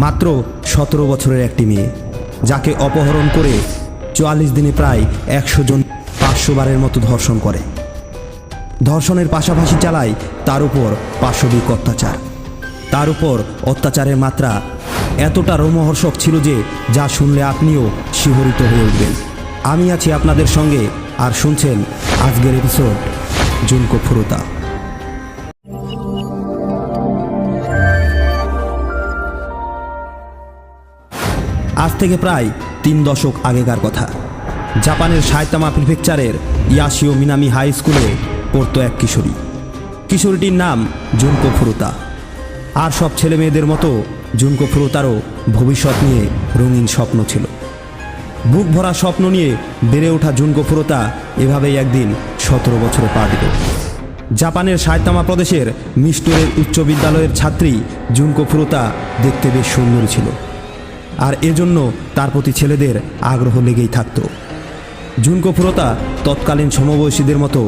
মাত্র 17 বছরের একটি মেয়ে, যাকে অপহরণ করে 44 দিনে প্রায় 100 জন 500 বারের মতো ধর্ষণ করে। ধর্ষণের পাশাপাশি চালায় তার উপর পাশবিক অত্যাচার। তার উপর অত্যাচারের মাত্রা এতটা রোমহর্ষক ছিল যে যা শুনলে আপনিও শিহরিত হয়ে উঠবেন। আমি আছি আপনাদের সঙ্গে, আর শুনছেন আজকের এপিসোড জুনকো ফুরুতা। আজ থেকে প্রায় 3 দশক আগেকার কথা। জাপানের সাইতামা প্রিফেকচারের ইয়াশিও মিনামি হাই স্কুলে পড়তো এক কিশোরী। কিশোরীটির নাম জুনকো ফুরুতা। আর সব ছেলে মেয়েদের মতো জুনকো ফুরুতারও ভবিষ্যৎ নিয়ে রঙিন স্বপ্ন ছিল। বুক ভরা স্বপ্ন নিয়ে বেড়ে ওঠা জুনকো ফুরুতা এভাবেই একদিন 17 বছরে পা দিল। জাপানের সাইতামা প্রদেশের মিস্টোরের উচ্চ বিদ্যালয়ের ছাত্রী জুনকো ফুরুতা দেখতে বেশ সুন্দরী ছিল, আর এজন্য তার প্রতি ছেলেদের আগ্রহ লেগেই থাকত। জুনকো ফুরুতা তৎকালীন সমবয়সীদের মতো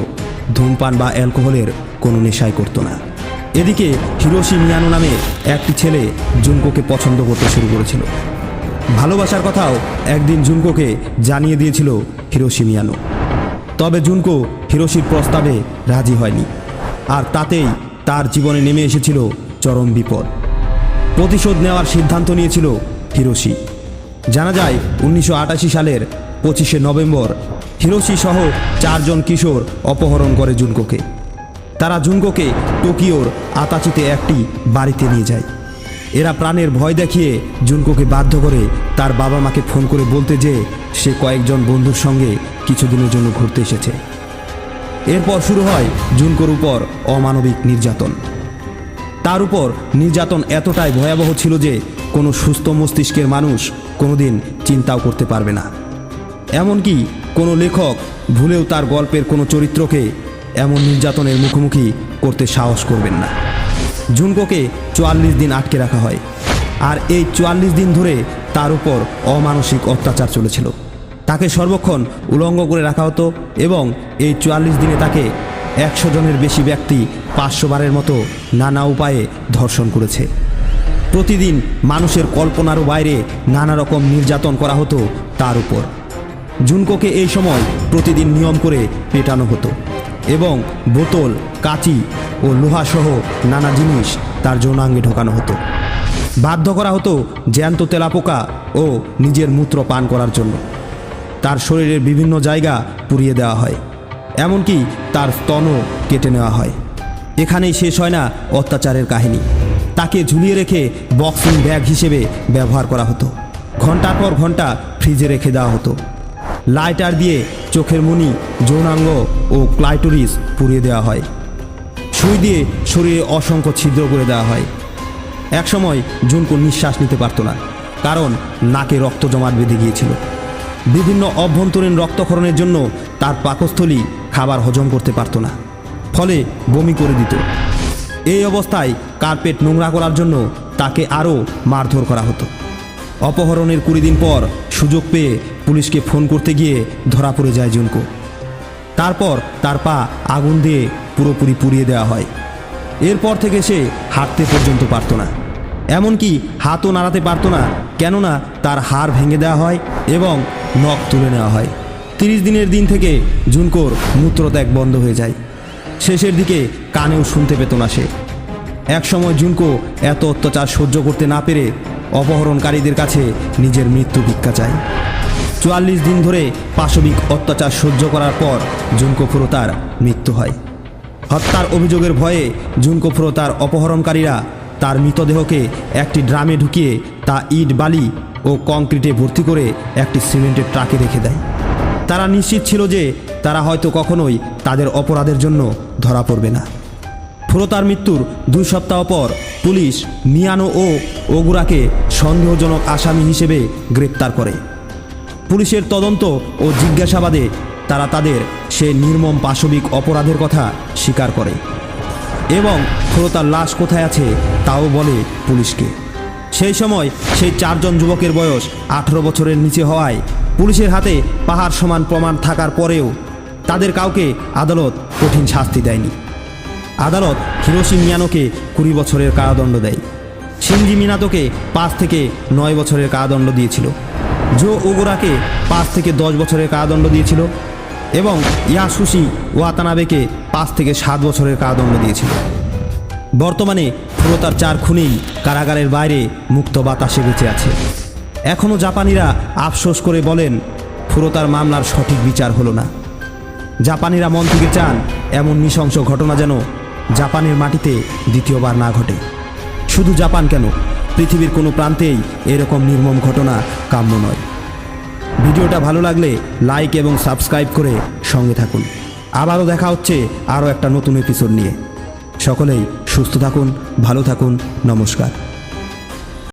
ধূমপান বা অ্যালকোহলের কোনো নেশাই করত না। এদিকে হিরোশি মিয়ানো নামে একটি ছেলে জুনকোকে পছন্দ করতে শুরু করেছিল। ভালোবাসার কথাও একদিন জুনকোকে জানিয়ে দিয়েছিল হিরোশি মিয়ানো। তবে জুনকো হিরোশির প্রস্তাবে রাজি হয়নি, আর তাতেই তার জীবনে নেমে এসেছিল চরম বিপদ। প্রতিশোধ নেওয়ার সিদ্ধান্ত নিয়েছিল হিরোশি। জানা যায় 1988 সালের 25শে নভেম্বর হিরোশি সহ 4 জন কিশোর অপহরণ করে জুনকোকে। তারা জুনকোকে টোকিওর আতাচিতে একটি বাড়িতে নিয়ে যায়। এরা প্রাণের ভয় দেখিয়ে জুনকোকে বাধ্য করে তার বাবা মাকে ফোন করে বলতে যে সে কয়েকজন বন্ধুর সঙ্গে কিছুদিনের জন্য ঘুরতে এসেছে। এরপর শুরু হয় জুনকোর উপর অমানবিক নির্যাতন। তার উপর নির্যাতন এতটাই ভয়াবহ ছিল যে কোনো সুস্থ মস্তিষ্কের মানুষ কোনোদিন চিন্তাও করতে পারবে না। এমনকি কোনো লেখক ভুলেও তার গল্পের কোনো চরিত্রকে এমন নির্যাতনের মুখোমুখি করতে সাহস করবেন না। জুনকোকে 44 দিন আটকে রাখা হয়, আর এই 44 দিন ধরে তার উপর অমানসিক অত্যাচার চলেছিল। তাকে সর্বক্ষণ উলঙ্গ করে রাখা হতো, এবং এই 44 দিনে তাকে 100 জনের বেশি ব্যক্তি 500 বারের মতো নানা উপায়ে ধর্ষণ করেছে। প্রতিদিন মানুষের কল্পনারও বাইরে নানা রকম নির্যাতন করা হতো তার উপর। জুনকোকে এই সময় প্রতিদিন নিয়ম করে পেটানো হতো, এবং বোতল, কাঁচি ও লোহাসহ নানা জিনিস তার যৌনাঙ্গে ঢোকানো হতো। বাধ্য করা হতো জ্যান্ত তেলাপোকা ও নিজের মূত্র পান করার জন্য। তার শরীরের বিভিন্ন জায়গা পুড়িয়ে দেওয়া হয়, এমনকি তার স্তনও কেটে নেওয়া হয়। এখানেই শেষ হয় না অত্যাচারের কাহিনী। তাকে ঝুলিয়ে রেখে বক্সিং ব্যাগ হিসেবে ব্যবহার করা হতো। ঘন্টার পর ঘন্টা ফ্রিজে রেখে দেওয়া হতো। লাইটার দিয়ে চোখের মণি, যৌনাঙ্গ ও ক্লাইটোরিস পুড়িয়ে দেওয়া হয়। সুই দিয়ে শরীরে অসংখ্য ছিদ্র করে দেওয়া হয়। একসময় জুনকো নিঃশ্বাস নিতে পারত না, কারণ নাকে রক্ত জমাট বেঁধে গিয়েছিল। বিভিন্ন অভ্যন্তরীণ রক্তক্ষরণের জন্য তার পাকস্থলী খাবার হজম করতে পারত না, ফলে বমি করে দিত। এই অবস্থায় কার্পেট নোংরা করার জন্য তাকে আরও মারধর করা হতো। অপহরণের 20 দিন পর সুযোগ পেয়ে পুলিশকে ফোন করতে গিয়ে ধরা পড়ে যায় জুনকো। তারপর তার পা আগুন দিয়ে পুরোপুরি পুড়িয়ে দেওয়া হয়। এরপর থেকে সে হাঁটতে পর্যন্ত পারত না, এমনকি হাতও নাড়াতে পারত না, কেননা তার হাড় ভেঙে দেওয়া হয় এবং নখ তুলে নেওয়া হয়। 30 দিনের দিন থেকে জুনকোর মূত্রত্যাগ বন্ধ হয়ে যায়। শেষের দিকে কানেও শুনতে পেত না সে। একসময় জুনকো এত অত্যাচার সহ্য করতে না পেরে অপহরণকারীদের কাছে নিজের মৃত্যু ভিক্ষা চায়। 44 দিন ধরে পাশবিক অত্যাচার সহ্য করার পর জুনকো ফুরুতার মৃত্যু হয়। হত্যার অভিযোগের ভয়ে জুনকো ফুরুতার অপহরণকারীরা তার মৃতদেহকে একটি ড্রামে ঢুকিয়ে তা ইট, বালি ও কংক্রিটে ভর্তি করে একটি সিমেন্টের ট্রাকে রেখে দেয়। তারা নিশ্চিত ছিল যে তারা হয়তো কখনোই তাদের অপরাধের জন্য ধরা পড়বে না। ফুরুতার মৃত্যুর 2 সপ্তাহ পর পুলিশ মিয়ানো ও ওগুরাকে সন্দেহজনক আসামি হিসেবে গ্রেপ্তার করে। পুলিশের তদন্ত ও জিজ্ঞাসাবাদে তারা তাদের সেই নির্মম পাশবিক অপরাধের কথা স্বীকার করে, এবং ফুরুতার লাশ কোথায় আছে তাও বলে পুলিশকে। সেই সময় সেই 4 জন যুবকের বয়স 18 বছরের নিচে হওয়ায় পুলিশের হাতে পাহাড় সমান প্রমাণ থাকার পরেও তাদের কাউকে আদালত কঠিন শাস্তি দেয়নি। আদালত হিরোশি মিয়ানোকে 20 বছরের কারাদণ্ড দেয়। শিনজি মিনাতোকে 5 থেকে 9 বছরের কারাদণ্ড দিয়েছিল, জো ওগোরাকে 5 থেকে 10 বছরের কারাদণ্ড দিয়েছিল এবং ইয়াসুশি ওয়াতানাবেকে 5 থেকে 7 বছরের কারাদণ্ড দিয়েছিল। বর্তমানে ফুরোতার 4 খুনেই কারাগারের বাইরে মুক্ত বাতাসে বেঁচে আছে। এখনও জাপানিরা আফসোস করে বলেন, ফুরোতার মামলার সঠিক বিচার হলো না। জাপানিরা মন থেকে চান এমন নৃশংস ঘটনা যেন জাপানের মাটিতে দ্বিতীয়বার না ঘটে। শুধু জাপান কেন, পৃথিবীর কোনো প্রান্তেই এরকম নির্মম ঘটনা কাম্য নয়। ভিডিওটা ভালো লাগলে লাইক এবং সাবস্ক্রাইব করে সঙ্গে থাকুন। আবারও দেখা হচ্ছে আরও একটা নতুন এপিসোড নিয়ে। সকলেই সুস্থ থাকুন, ভালো থাকুন, নমস্কার।